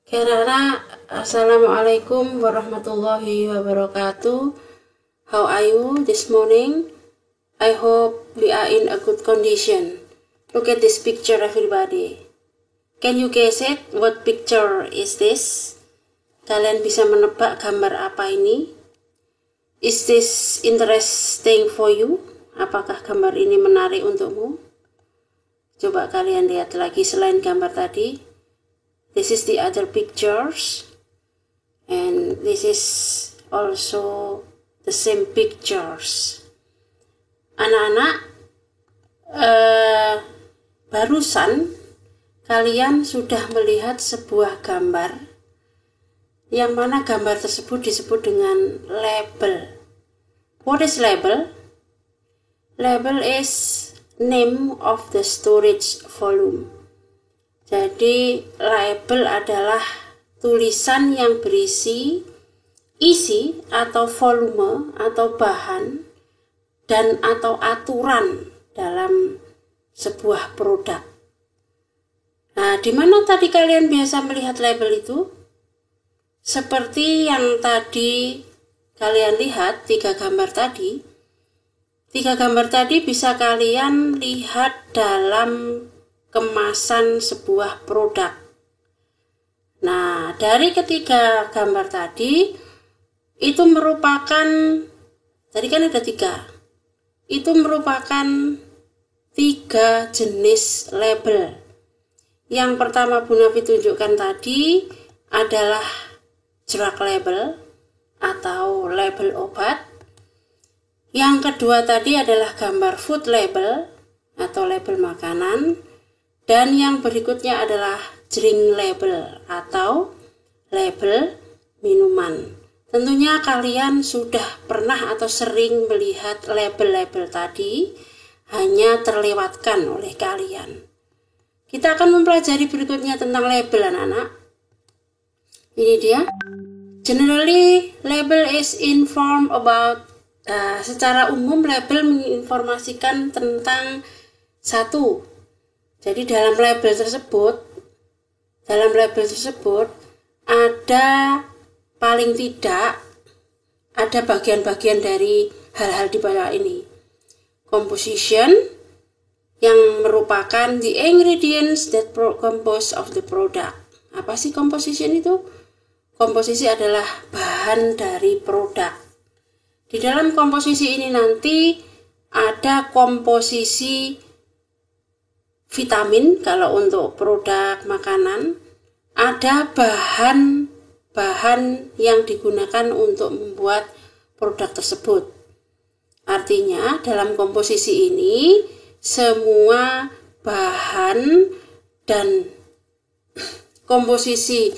Kerana, Assalamualaikum warahmatullahi wabarakatuh. How are you this morning? I hope we are in a good condition. Look at this picture, everybody. Can you guess it? What picture is this? Kalian bisa menebak gambar apa ini? Is this interesting for you? Apakah gambar ini menarik untukmu? Coba kalian lihat lagi selain gambar tadi. This is the other pictures, and this is also the same pictures. Anak-anak, barusan kalian sudah melihat sebuah gambar, yang mana gambar tersebut disebut dengan label. What is label? Label is name of the storage volume. Jadi label adalah tulisan yang berisi isi atau volume atau bahan dan atau aturan dalam sebuah produk. Nah, di mana tadi kalian biasa melihat label itu? Seperti yang tadi kalian lihat, tiga gambar tadi bisa kalian lihat dalam kemasan sebuah produk. Nah, dari ketiga gambar tadi, itu merupakan, tadi kan ada tiga, itu merupakan tiga jenis label. Yang pertama Bu Nafi tunjukkan tadi adalah drug label atau label obat. Yang kedua tadi adalah gambar food label atau label makanan. Dan yang berikutnya adalah drink label atau label minuman. Tentunya kalian sudah pernah atau sering melihat label-label tadi, hanya terlewatkan oleh kalian. Kita akan mempelajari berikutnya tentang label, anak-anak. Ini dia. Generally, label is informed about, secara umum label menginformasikan tentang satu. Jadi dalam label tersebut ada paling tidak ada bagian-bagian dari hal-hal di bawah ini. Composition yang merupakan the ingredients that compose of the product. Apa sih composition itu? Komposisi adalah bahan dari produk. Di dalam komposisi ini nanti ada komposisi vitamin kalau untuk produk makanan, ada bahan yang digunakan untuk membuat produk tersebut. Artinya dalam komposisi ini semua bahan dan komposisi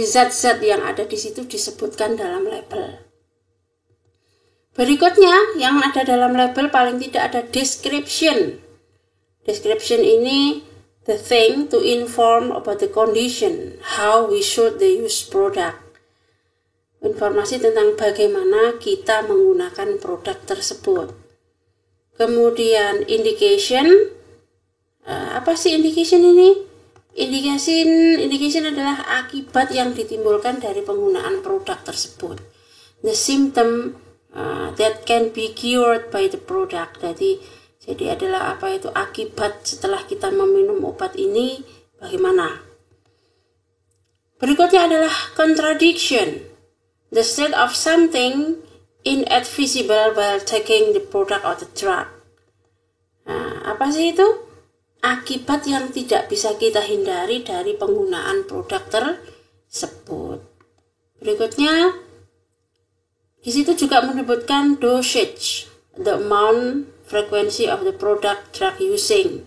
zat-zat yang ada di situ disebutkan dalam label. Berikutnya yang ada dalam label paling tidak ada description. Description ini the thing to inform about the condition, how we should use product. Informasi tentang bagaimana kita menggunakan produk tersebut. Kemudian indication, apa sih indication ini? Indication adalah akibat yang ditimbulkan dari penggunaan produk tersebut. The symptom that can be cured by the product. Jadi adalah apa itu akibat setelah kita meminum obat ini bagaimana. Berikutnya adalah contradiction. The state of something inadvisable while taking the product or the drug. Nah, apa sih itu? Akibat yang tidak bisa kita hindari dari penggunaan produk tersebut. Berikutnya, di situ juga menyebutkan dosage, the amount, frequency of the product drug using.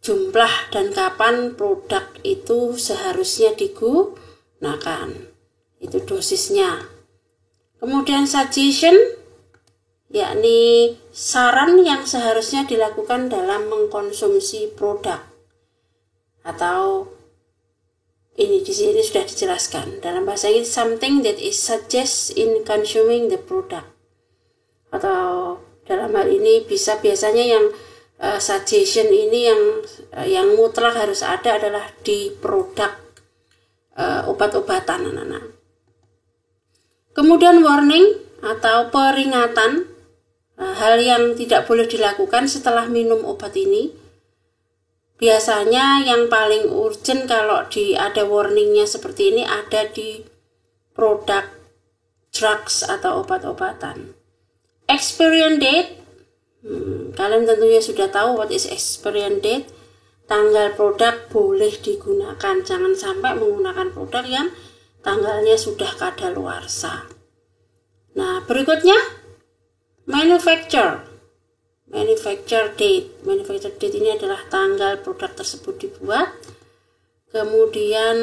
Jumlah dan kapan produk itu seharusnya digunakan. Itu dosisnya. Kemudian suggestion, yakni saran yang seharusnya dilakukan dalam mengkonsumsi produk. Atau ini di sini sudah dijelaskan dalam bahasa Inggris, something that is suggest in consuming the product. Atau dalam hal ini biasanya yang suggestion ini yang mutlak harus ada adalah di produk obat-obatan anak-anak. Kemudian warning atau peringatan, hal yang tidak boleh dilakukan setelah minum obat ini. Biasanya yang paling urgent kalau ada warningnya seperti ini ada di produk drugs atau obat-obatan. Expiration date, kalian tentunya sudah tahu what is expiration date. Tanggal produk boleh digunakan, jangan sampai menggunakan produk yang tanggalnya sudah kadaluarsa. Nah, berikutnya manufacture date. Manufacture date ini adalah tanggal produk tersebut dibuat. Kemudian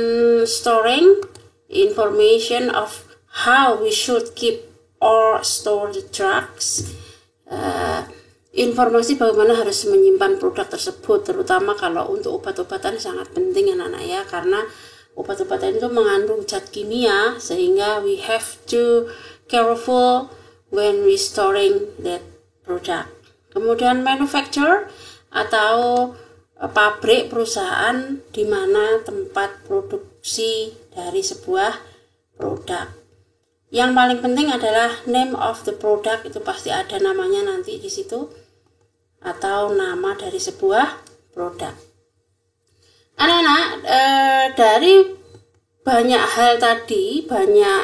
storing, information of how we should keep or store the drugs. Informasi bagaimana harus menyimpan produk tersebut, terutama kalau untuk obat-obatan sangat penting anak-anak ya, karena obat-obatan itu mengandung zat kimia, sehingga we have to careful when we storing that product. Kemudian manufacturer atau pabrik, perusahaan di mana tempat produksi dari sebuah produk. Yang paling penting adalah name of the product, itu pasti ada namanya nanti di situ, atau nama dari sebuah produk. Anak-anak, dari banyak hal tadi, banyak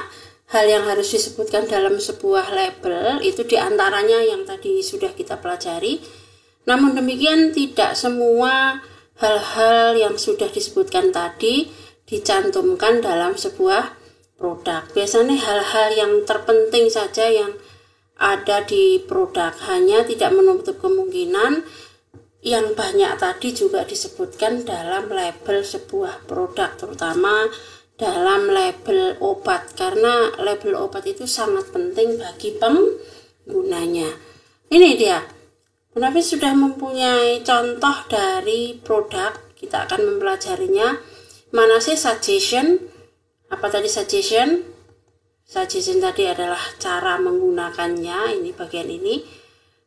hal yang harus disebutkan dalam sebuah label, itu diantaranya yang tadi sudah kita pelajari. Namun demikian tidak semua hal-hal yang sudah disebutkan tadi dicantumkan dalam sebuah produk. Biasanya hal-hal yang terpenting saja yang ada di produk, hanya tidak menutup kemungkinan yang banyak tadi juga disebutkan dalam label sebuah produk, terutama dalam label obat, karena label obat itu sangat penting bagi penggunanya. Ini dia, Munafis sudah mempunyai contoh dari produk, kita akan mempelajarinya. Mana sih suggestion? Apa tadi suggestion? Suggestion tadi adalah cara menggunakannya, ini bagian ini.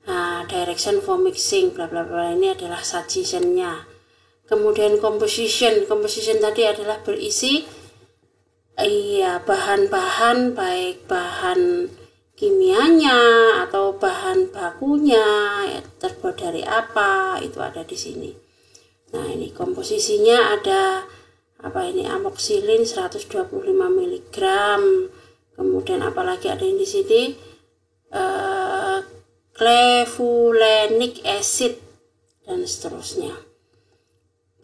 Nah, direction for mixing bla bla bla, ini adalah suggestionnya. Kemudian composition tadi adalah berisi bahan-bahan, baik bahan kimianya atau bahan bakunya, terbuat dari apa, itu ada di sini. Nah, ini komposisinya ada amoksilin 125 mg. Kemudian apalagi ada yang di sini, clavulanic acid dan seterusnya.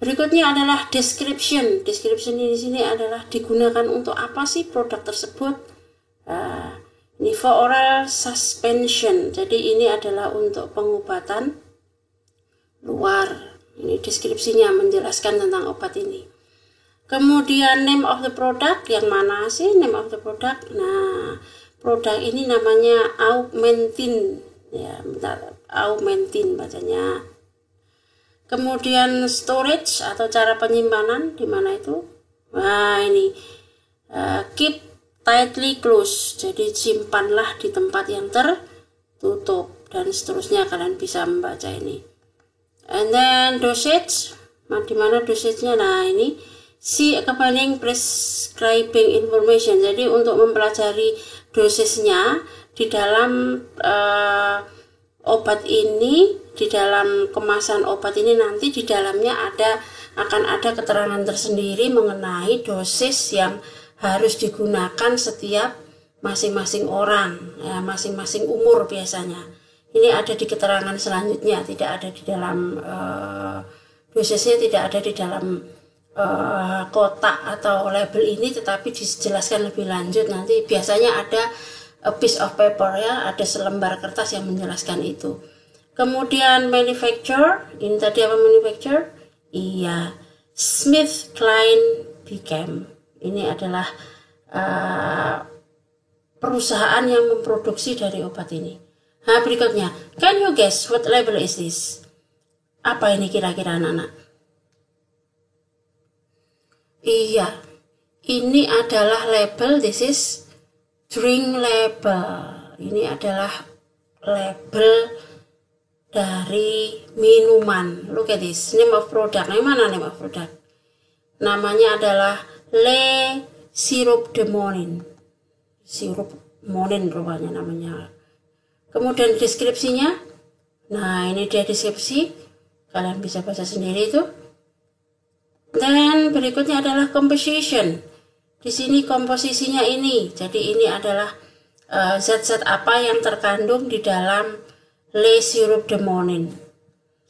Berikutnya adalah description. Description di sini adalah digunakan untuk apa sih produk tersebut. Ini for oral suspension. Jadi ini adalah untuk pengobatan luar. Ini deskripsinya menjelaskan tentang obat ini. Kemudian name of the product, yang mana sih name of the product? Nah, produk ini namanya Augmentin, ya, Augmentin bacanya. Kemudian storage atau cara penyimpanan, di mana itu? Nah, ini keep tightly closed, jadi simpanlah di tempat yang tertutup, dan seterusnya, kalian bisa membaca ini. And then dosage, di mana dosage-nya? Nah, ini see accompanying prescribing information. Jadi untuk mempelajari dosisnya di dalam obat ini, di dalam kemasan obat ini nanti di dalamnya akan ada keterangan tersendiri mengenai dosis yang harus digunakan setiap masing-masing orang, ya, masing-masing umur biasanya. Ini ada di keterangan selanjutnya, tidak ada di dalam dosisnya, tidak ada di dalam kotak atau label ini, tetapi dijelaskan lebih lanjut nanti. Biasanya ada a piece of paper, ya, ada selembar kertas yang menjelaskan itu. Kemudian manufacturer, ini tadi apa manufacturer? Iya, SmithKline Beecham. Ini adalah perusahaan yang memproduksi dari obat ini. Nah, berikutnya, can you guess what label is this? Apa ini kira-kira anak-anak? Iya, ini adalah label, this is drink label. Ini adalah label dari minuman. Look at this, name of product. Nah, mana name of product? Namanya adalah Le Sirup de Monin. Sirup Monin rupanya namanya. Kemudian deskripsinya. Nah, ini dia deskripsi. Kalian bisa baca sendiri itu. Dan berikutnya adalah composition. Di sini komposisinya ini. Jadi ini adalah zat-zat apa yang terkandung di dalam Le Sirup de Monin.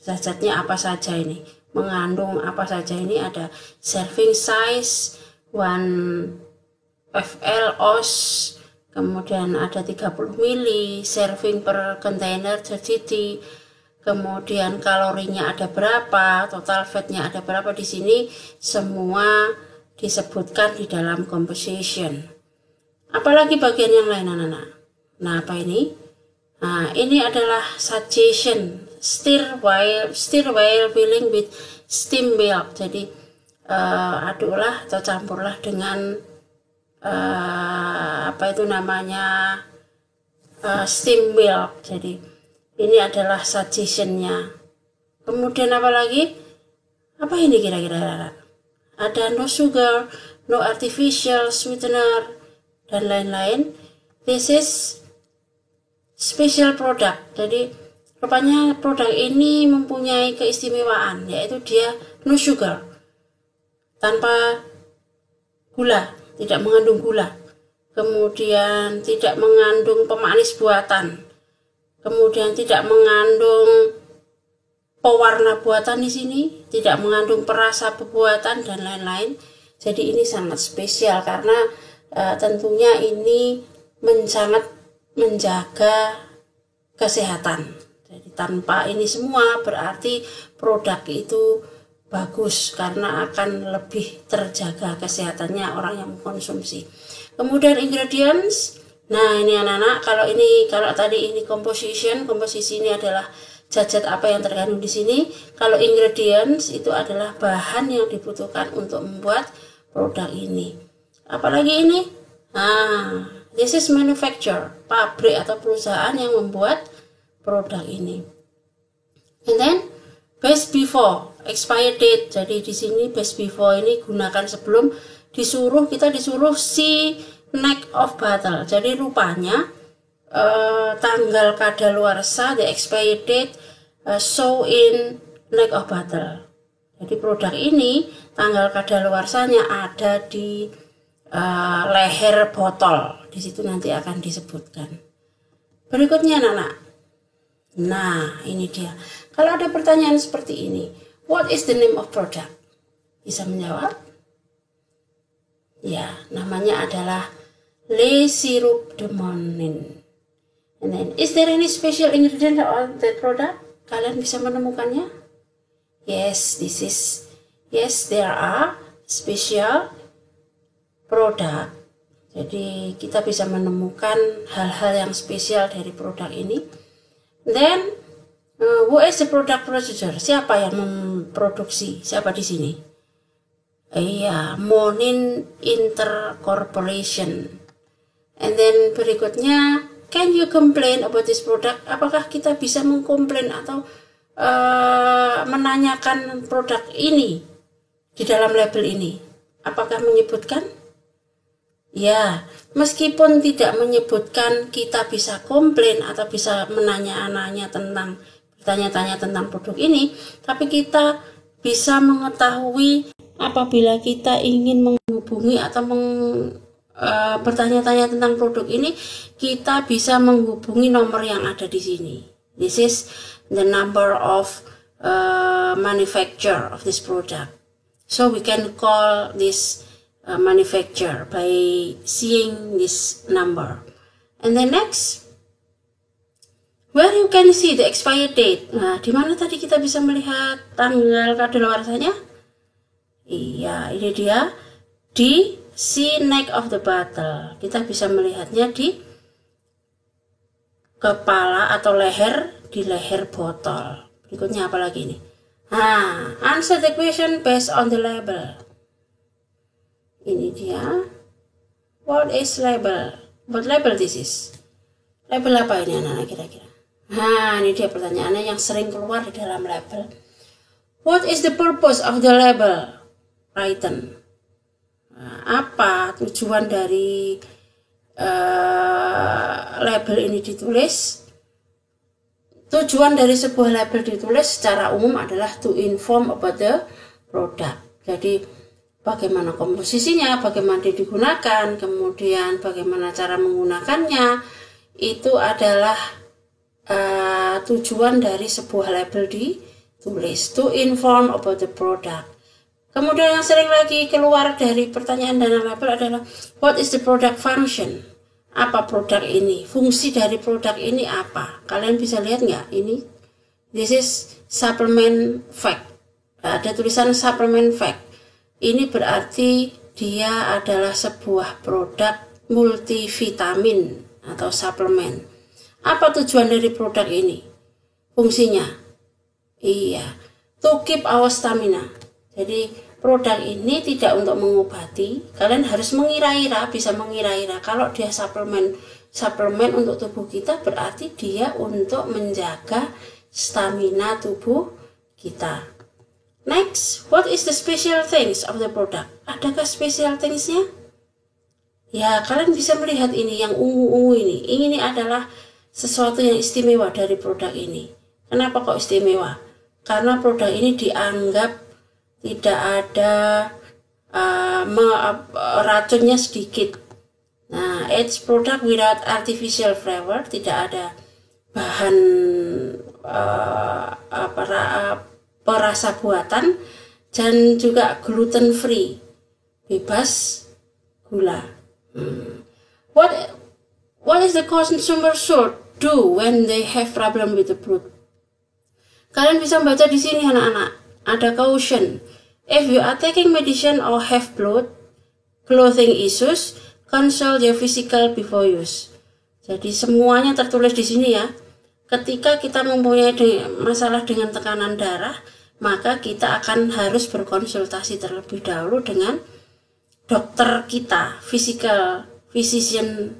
Zat-zatnya apa saja ini? Mengandung apa saja ini? Ada serving size 1 fl oz, kemudian ada 30 ml, serving per container 30, kemudian kalorinya ada berapa, total fatnya ada berapa. Di sini semua disebutkan di dalam composition. Apalagi bagian yang lain anak-anak. Nah, apa ini? Nah, ini adalah suggestion, stir while filling with steam milk. Jadi aduklah atau campurlah dengan apa itu namanya steam milk. Jadi ini adalah suggestionnya. Kemudian apa lagi? Apa ini kira-kira? Ada no sugar, no artificial sweetener, dan lain-lain. This is special product. Jadi rupanya produk ini mempunyai keistimewaan, yaitu dia no sugar, tanpa gula, tidak mengandung gula, kemudian tidak mengandung pemanis buatan, kemudian tidak mengandung pewarna buatan di sini, tidak mengandung perasa buatan dan lain-lain. Jadi ini sangat spesial karena tentunya ini sangat menjaga kesehatan. Jadi tanpa ini semua berarti produk itu bagus karena akan lebih terjaga kesehatannya orang yang mengkonsumsi. Kemudian ingredients. Nah, ini anak-anak, kalau tadi ini komposisi ini adalah zat-zat apa yang terkandung di sini. Kalau ingredients itu adalah bahan yang dibutuhkan untuk membuat produk ini. Apalagi ini? Nah, this is manufacturer, pabrik atau perusahaan yang membuat produk ini. And then best before, expired date. Jadi di sini best before ini gunakan sebelum, kita disuruh see neck of bottle. Jadi rupanya tanggal kadaluarsa, the expired date show in neck of bottle. Jadi produk ini tanggal kadaluarsanya ada di leher botol. Di situ nanti akan disebutkan. Berikutnya anak-anak. Nah, ini dia. Kalau ada pertanyaan seperti ini, what is the name of product? Bisa menjawab? Ya, namanya adalah Le Sirup de Monin. And then, is there any special ingredient on that product? Kalian bisa menemukannya? Yes, there are special product. Jadi kita bisa menemukan hal-hal yang spesial dari produk ini. Then, who is the product producer? Siapa yang memproduksi? Siapa di sini? Iya, Monin Intercorporation. And then berikutnya, can you complain about this product? Apakah kita bisa mengkomplain atau menanyakan produk ini di dalam label ini? Apakah menyebutkan? Ya, meskipun tidak menyebutkan, kita bisa komplain atau bisa bertanya-tanya tentang produk ini, tapi kita bisa mengetahui apabila kita ingin menghubungi atau bertanya-tanya tentang produk ini, kita bisa menghubungi nomor yang ada di sini. This is the number of manufacturer of this product. So we can call this manufacturer by seeing this number. And then next, where you can see the expired date. Nah, di mana tadi kita bisa melihat tanggal kadaluarsanya? Iya, ini dia di see neck of the bottle. Kita bisa melihatnya di kepala atau leher, di leher botol. Berikutnya apa lagi nih? Nah, answer the question based on the label. Ini dia. What is label? What label this is? Label apa ini anak-anak kira-kira? Nah, ini dia pertanyaannya yang sering keluar di dalam label. What is the purpose of the label? Written. Apa tujuan dari label ini ditulis? Tujuan dari sebuah label ditulis secara umum adalah to inform about the product. Jadi bagaimana komposisinya, bagaimana digunakan, kemudian bagaimana cara menggunakannya, itu adalah tujuan dari sebuah label ditulis, to inform about the product. Kemudian yang sering lagi keluar dari pertanyaan dalam label adalah what is the product function? Apa produk ini? Fungsi dari produk ini apa? Kalian bisa lihat nggak? Ini, this is supplement fact. Ada tulisan supplement fact. Ini berarti dia adalah sebuah produk multivitamin atau suplemen. Apa tujuan dari produk ini? Fungsinya? Iya, to keep our stamina. Jadi produk ini tidak untuk mengobati. Kalian harus mengira-ira, bisa mengira-ira. Kalau dia suplemen untuk tubuh kita, berarti dia untuk menjaga stamina tubuh kita. Next, what is the special things of the product? Adakah special things-nya? Ya, kalian bisa melihat ini yang ungu-ungu ini. Ini adalah sesuatu yang istimewa dari produk ini. Kenapa kok istimewa? Karena produk ini dianggap tidak ada racunnya sedikit. Nah, it's product without artificial flavor, tidak ada bahan perasa buatan, dan juga gluten free, bebas gula. What is the consumer should do when they have problem with the blood? Kalian bisa baca di sini anak-anak. Ada caution. If you are taking medicine or have blood clothing issues, consult your physical before use. Jadi semuanya tertulis di sini ya. Ketika kita mempunyai masalah dengan tekanan darah, maka kita akan harus berkonsultasi terlebih dahulu dengan dokter kita, physician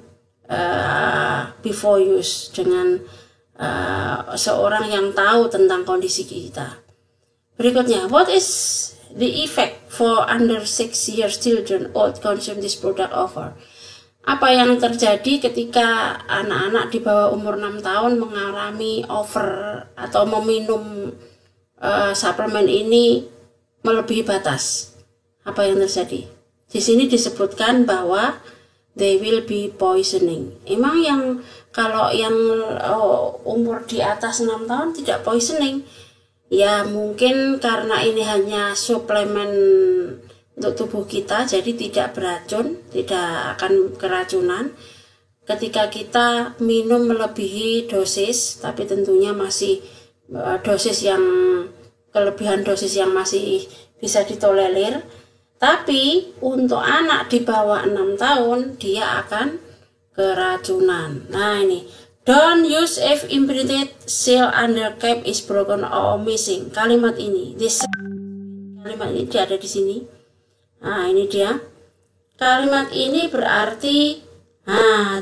before use, dengan seorang yang tahu tentang kondisi kita. Berikutnya, what is the effect for under 6 years children old consume this product offer? Apa yang terjadi ketika anak-anak di bawah umur 6 tahun mengalami over atau meminum suplemen ini melebihi batas? Apa yang terjadi? Di sini disebutkan bahwa they will be poisoning. Emang kalau yang umur di atas 6 tahun tidak poisoning? Ya mungkin karena ini hanya suplemen untuk tubuh kita, jadi tidak beracun, tidak akan keracunan. Ketika kita minum melebihi dosis, tapi tentunya masih kelebihan dosis yang masih bisa ditolerir. Tapi untuk anak di bawah 6 tahun, dia akan keracunan. Nah ini. Don't use if imprinted seal under cap is broken or missing. Kalimat ini, kalimat ini dia ada di sini. Nah, ini dia. Kalimat ini berarti,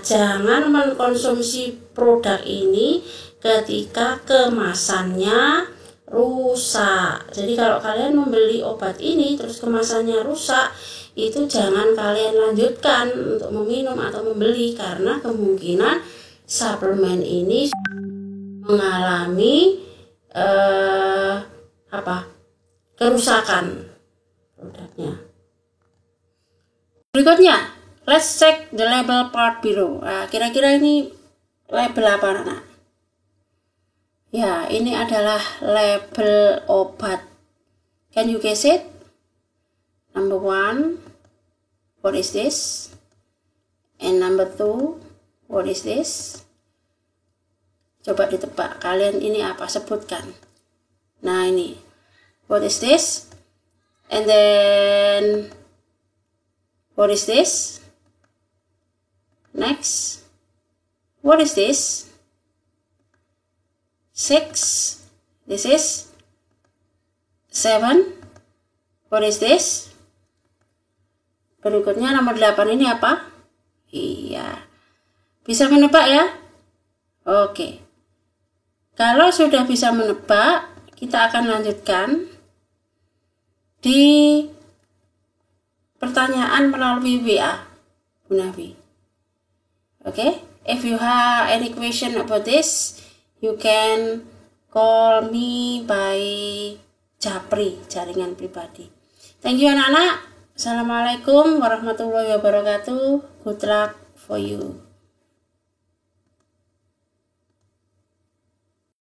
jangan mengkonsumsi produk ini ketika kemasannya rusak. Jadi kalau kalian membeli obat ini terus kemasannya rusak, itu jangan kalian lanjutkan untuk meminum atau membeli, karena kemungkinan suplemen ini mengalami kerusakan produknya. Berikutnya, let's check the label part below. Nah, kira-kira ini label apa anak? Ya, ini adalah label obat. Can you guess it? Number 1, what is this? And number 2, what is this? Coba ditebak, kalian ini apa? Sebutkan. Nah ini, what is this? And then, what is this? Next, what is this? 6, this is 7, what is this? Berikutnya nomor 8 ini apa? Iya. Bisa menebak ya? Oke. Kalau sudah bisa menebak, kita akan lanjutkan di pertanyaan melalui WA, Bu Nafi. Okay? If you have any question about this, you can call me by Japri, jaringan pribadi. Thank you anak-anak. Assalamualaikum warahmatullahi wabarakatuh. Good luck for you.